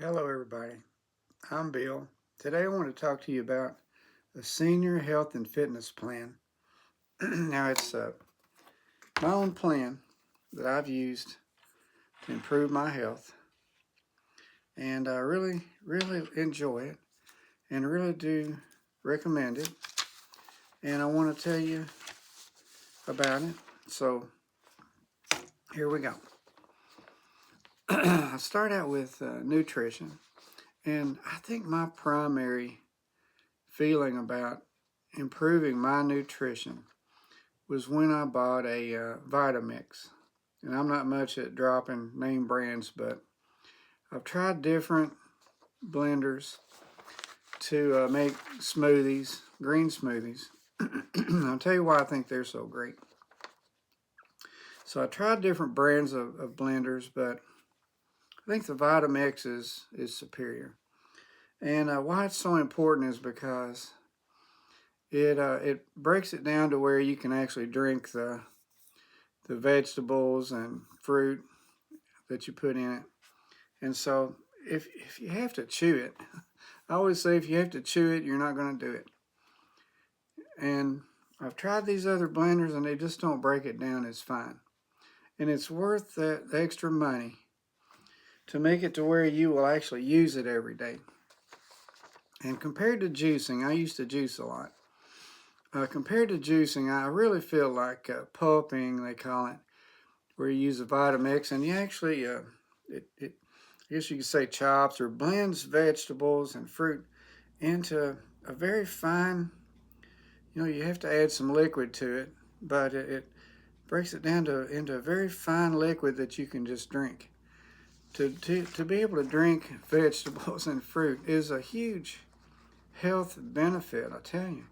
Hello, everybody. I'm Bill. Today I want to talk to you about a senior health and fitness plan. Now, it's my own plan that I've used to improve my health, and I really enjoy it and really do recommend it. And I want to tell you about it. So, here we go. I start out with nutrition, and I think my primary feeling about improving my nutrition was when I bought a Vitamix. And I'm not much at dropping name brands, but I've tried different blenders to make smoothies, green smoothies. I'll tell you why I think they're so great. So I tried different brands of blenders, but I think the Vitamix is superior. And why it's so important is because it breaks it down to where you can actually drink the vegetables and fruit that you put in it. And so if you have to chew it, I always say if you have to chew it, you're not going to do it. And I've tried these other blenders and they just don't break it down as fine. And it's worth the extra money to make it to where you will actually use it every day. And compared to juicing, I used to juice a lot. Compared to juicing, I really feel like pulping, they call it, where you use a Vitamix and you actually, I guess you could say chops or blends vegetables and fruit into a very fine, you have to add some liquid to it, but it breaks it down into a very fine liquid that you can just drink. To be able to drink vegetables and fruit is a huge health benefit, I tell you.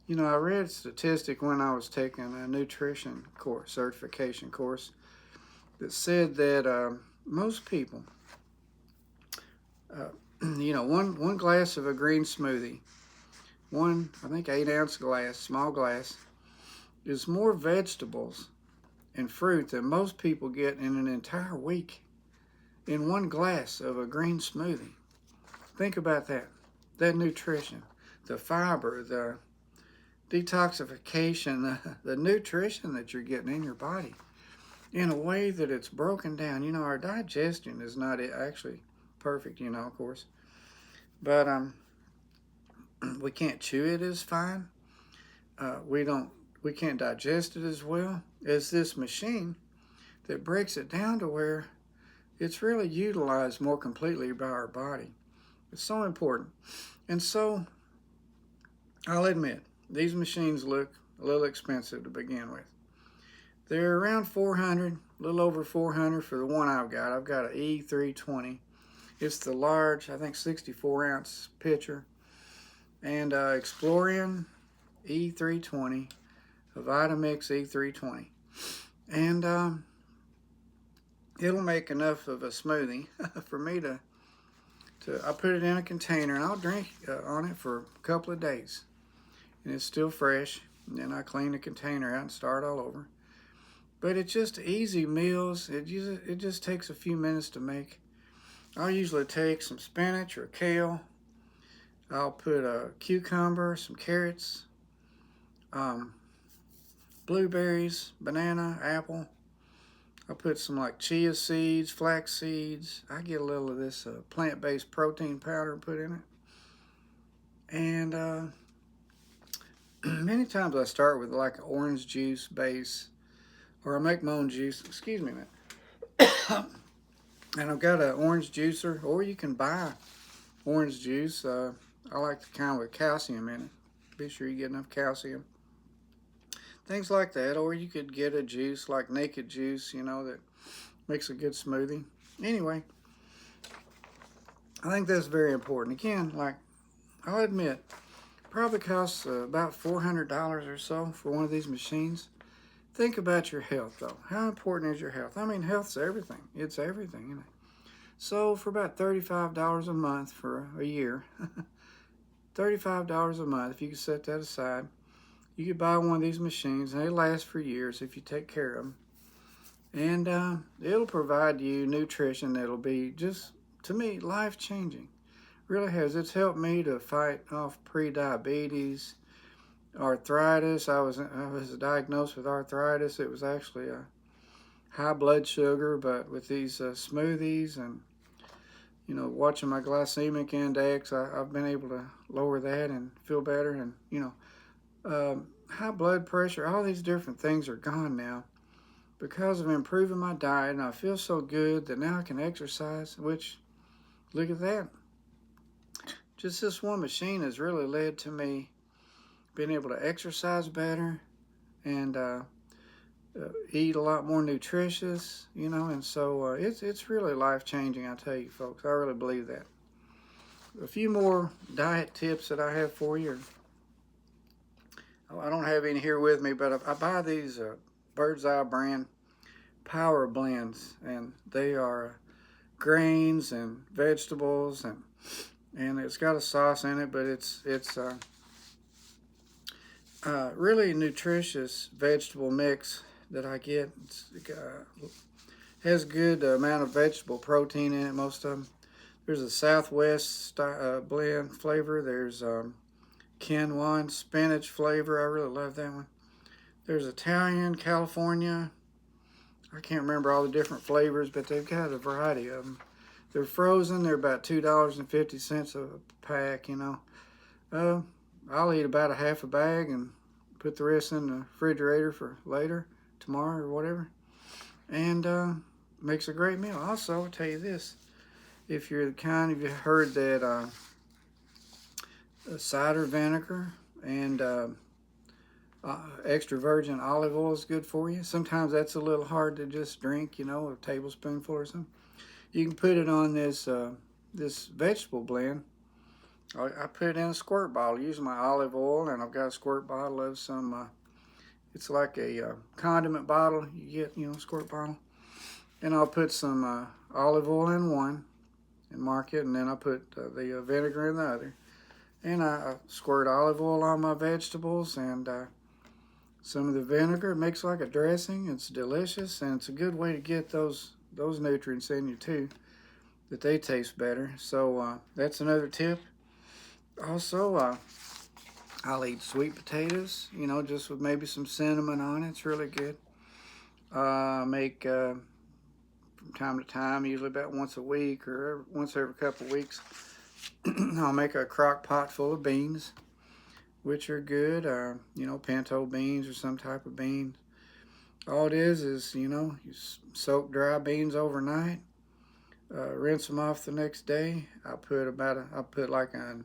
I read a statistic when I was taking a nutrition course, certification course, that said that most people, one glass of a green smoothie, I think 8-ounce glass, small glass, is more vegetables and fruit than most people get in an entire week in one glass of a green smoothie. Think about that. That nutrition, the fiber, the detoxification, the nutrition that you're getting in your body in a way that it's broken down. Our digestion is not actually perfect, of course, but we can't chew it as fine. We can't digest it as well as this machine that breaks it down to where it's really utilized more completely by our body. It's so important. And so I'll admit, these machines look a little expensive to begin with. They're around 400, a little over 400 for the one I've got. I've got an E320. It's the large, I think 64-ounce pitcher. And Explorian E320, a Vitamix E320. And it'll make enough of a smoothie for me to I put it in a container and I'll drink on it for a couple of days. And it's still fresh. And then I clean the container out and start all over. But it's just easy meals. It just takes a few minutes to make. I'll usually take some spinach or kale. I'll put a cucumber, some carrots, blueberries, banana, apple. I'll put some like chia seeds, flax seeds. I get a little of this plant-based protein powder and put in it. And many times I start with like an orange juice base, or I make my own juice. Excuse me a minute. And I've got an orange juicer, or you can buy orange juice. I like the kind with calcium in it. Be sure you get enough calcium. Things like that. Or you could get a juice like Naked Juice, that makes a good smoothie. Anyway, I think that's very important. Again, like I'll admit, probably costs about $400 or so for one of these machines. Think about your health, though. How important is your health? I mean, health's everything. It's everything, isn't it? So for about $35 a month for a year, $35 a month, if you can set that aside, you could buy one of these machines, and they last for years if you take care of them. And it'll provide you nutrition that'll be just to me, life-changing. Really has. It's helped me to fight off pre-diabetes, arthritis. I was diagnosed with arthritis. It was actually a high blood sugar, but with these smoothies and watching my glycemic index, I've been able to lower that and feel better. And high blood pressure, all these different things are gone now because of improving my diet, and I feel so good that now I can exercise. Which, look at that! Just this one machine has really led to me being able to exercise better and eat a lot more nutritious, and so it's really life changing. I tell you, folks, I really believe that. A few more diet tips that I have for you. I don't have any here with me, but I buy these Bird's Eye brand power blends, and they are grains and vegetables, and it's got a sauce in it, but it's really nutritious vegetable mix that I get. It's has good amount of vegetable protein in it, most of them. There's a Southwest blend flavor. There's quinoa and spinach flavor. I really love that one. There's Italian, California. I can't remember all the different flavors, but they've got a variety of them. They're frozen. They're about $2.50 a pack, I'll eat about a half a bag and put the rest in the refrigerator for later, tomorrow or whatever. And makes a great meal. Also, I'll tell you this. If you're the kind, if you heard that cider vinegar and extra virgin olive oil is good for you. Sometimes that's a little hard to just drink, a tablespoonful or something. You can put it on this this vegetable blend. I put it in a squirt bottle. Use my olive oil, and I've got a squirt bottle of some. It's like a condiment bottle. You get, squirt bottle, and I'll put some olive oil in one, and mark it, and then I put the vinegar in the other, and I squirt olive oil on my vegetables and some of the vinegar. It makes like a dressing. It's delicious, and it's a good way to get those nutrients in you too, that they taste better. So that's another tip. Also, I'll eat sweet potatoes, just with maybe some cinnamon on it. It's really good. Make from time to time, usually about once a week or once every couple of weeks, I'll make a crock pot full of beans, which are good, pinto beans or some type of bean. All it is, you soak dry beans overnight, rinse them off the next day. I put like a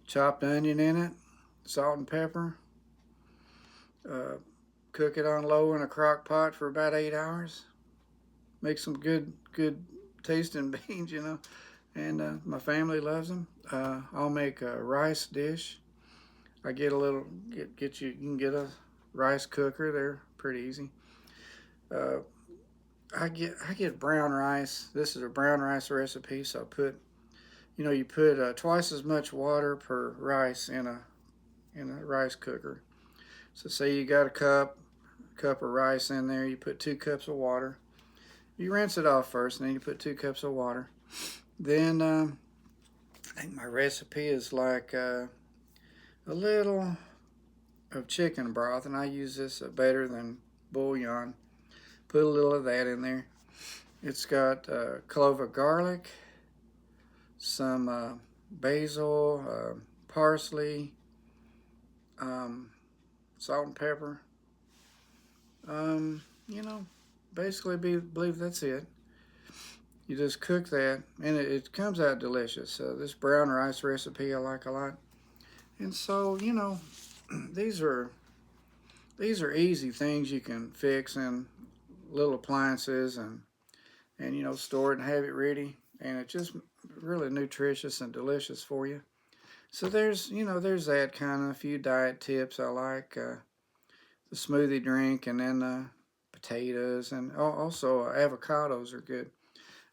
chopped onion in it, salt and pepper. Cook it on low in a crock pot for about 8 hours. Make some good tasting beans, and my family loves them. I'll make a rice dish. I get a little, you can get a rice cooker. They're pretty easy. I get brown rice. This is a brown rice recipe, so I put, you put twice as much water per rice in a rice cooker. So say you got a cup of rice in there, you put 2 cups of water. You rinse it off first, and then you put 2 cups of water. Then I think my recipe is like a little of chicken broth, and I use this better than bouillon. Put a little of that in there. It's got a clove of garlic, some basil, parsley, salt and pepper. Basically believe that's it. You just cook that, and it comes out delicious. This brown rice recipe I like a lot. And so, these are easy things you can fix in little appliances and store it and have it ready. And it's just really nutritious and delicious for you. So there's that kind of a few diet tips. I like the smoothie drink, and then potatoes, and also avocados are good.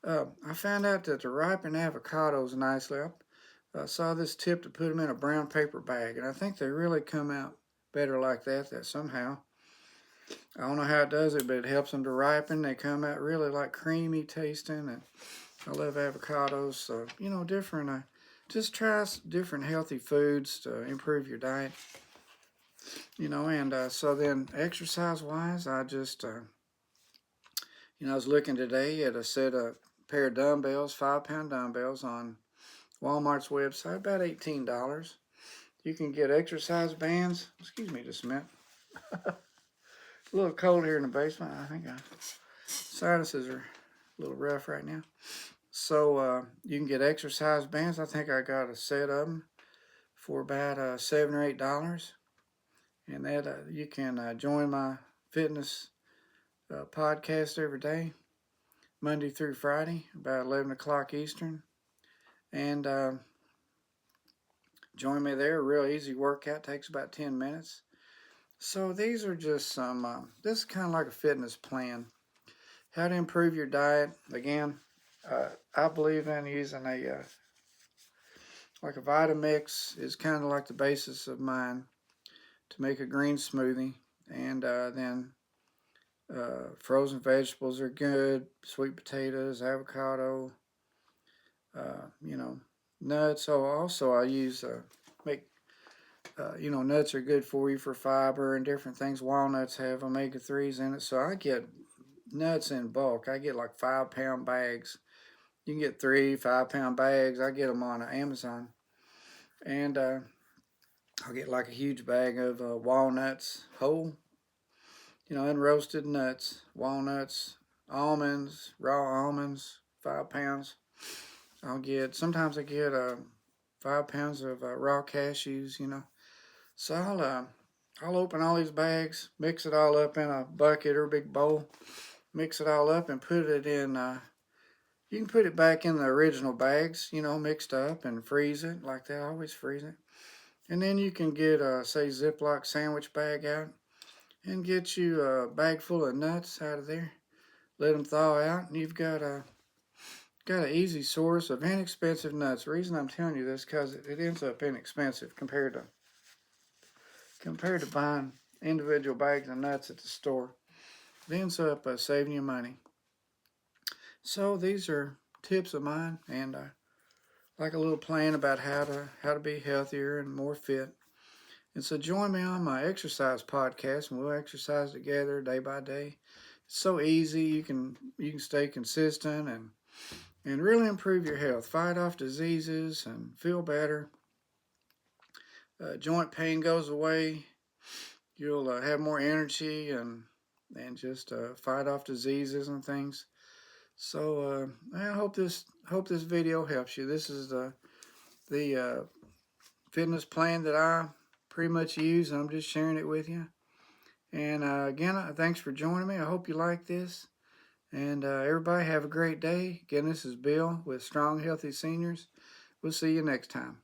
I found out that to ripen avocados nicely, I saw this tip to put them in a brown paper bag, and I think they really come out better like that somehow. I don't know how it does it, but it helps them to ripen. They come out really like creamy tasting, I love avocados. So, you know, different, just try different healthy foods to improve your diet. You know, and so then exercise-wise, I just, you know, I was looking today at a pair of dumbbells, 5-pound dumbbells on Walmart's website, about $18. You can get exercise bands. Excuse me just a minute. A little cold here in the basement. I think sinuses are a little rough right now. So you can get exercise bands. I think I got a set of them for about $7 or $8. And that you can join my fitness podcast every day, Monday through Friday, about 11 o'clock Eastern. And join me there. A real easy workout, takes about 10 minutes. So these are just some, this is kind of like a fitness plan. How to improve your diet. Again, I believe in using like a Vitamix is kind of like the basis of mine to make a green smoothie. And then frozen vegetables are good, sweet potatoes, avocado, you know, nuts. So also I use, you know, nuts are good for you for fiber and different things. Walnuts have omega-3s in it. So I get nuts in bulk. I get like 5-pound bags. You can get 3 5-pound bags. I get them on Amazon. And I'll get like a huge bag of walnuts, whole, you know, unroasted nuts, walnuts, almonds, raw almonds, 5 pounds. Sometimes I get 5 pounds of raw cashews, you know. So I'll open all these bags, mix it all up in a bucket or a big bowl, mix it all up and put it in, you can put it back in the original bags, you know, mixed up and freeze it like that. I always freeze it. And then you can get, say, Ziploc sandwich bag out and get you a bag full of nuts out of there. Let them thaw out, and you've got an easy source of inexpensive nuts. The reason I'm telling you this because it ends up inexpensive compared to buying individual bags of nuts at the store. It ends up saving you money. So these are tips of mine, and like a little plan about how to be healthier and more fit. And so join me on my exercise podcast, and we'll exercise together day by day. It's so easy. You can stay consistent and really improve your health, fight off diseases, and feel better. Joint pain goes away. You'll have more energy and just fight off diseases and things. So I hope this video helps you. This is the fitness plan that I pretty much use, and I'm just sharing it with you. And again, thanks for joining me. I hope you like this. And everybody have a great day. Again, this is Bill with Strong Healthy Seniors. We'll see you next time.